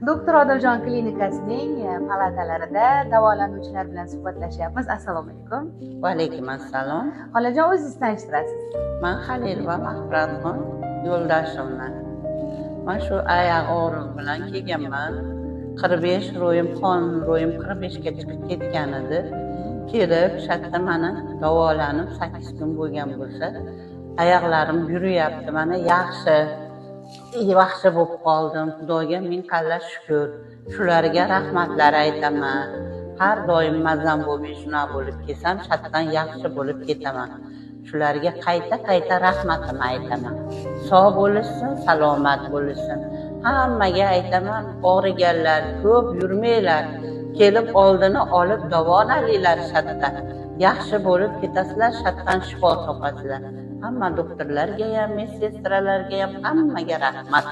Doktor Odiljon klinikasining palatalarida davolanuvchilar bilan suhbatlashyapmiz. Assalomu alaykum. Va alaykum assalom. Xolajon, o'zingizni tanishtirasiz? Men Halilova Mahfuratxon yo'ldoshimman. Men shu oyoq og'rig'i bilan kelganman. 45 qon ro'yim 45 ga chiqib ketgan edi. Kelib, shu yerda meni davolanib 8 kun bo'lgan bo'lsa, oyoqlarim yuriyapti. Mana yaxshi bo'lib qoldim. Xudoga ming qalla shukr. Shularga rahmatlar aytaman. Har doim mazam bo'lmay shuna bo'lib kelsam, shatdan yaxshi bo'lib ketaman. Shularga qayta rahmatimni aytaman. Sog' bo'lishsin, salomat bo'lishsin. Hammaga aytaman, og'riganlar ko'p yurmanglar. Kelib oldini olib davolanglar shatdan. Yaxshi bo'lib ketasizlar, shatdan shifo topasizlar. Hamma doktorlarga ham, medsestralarga ham hammaga rahmat.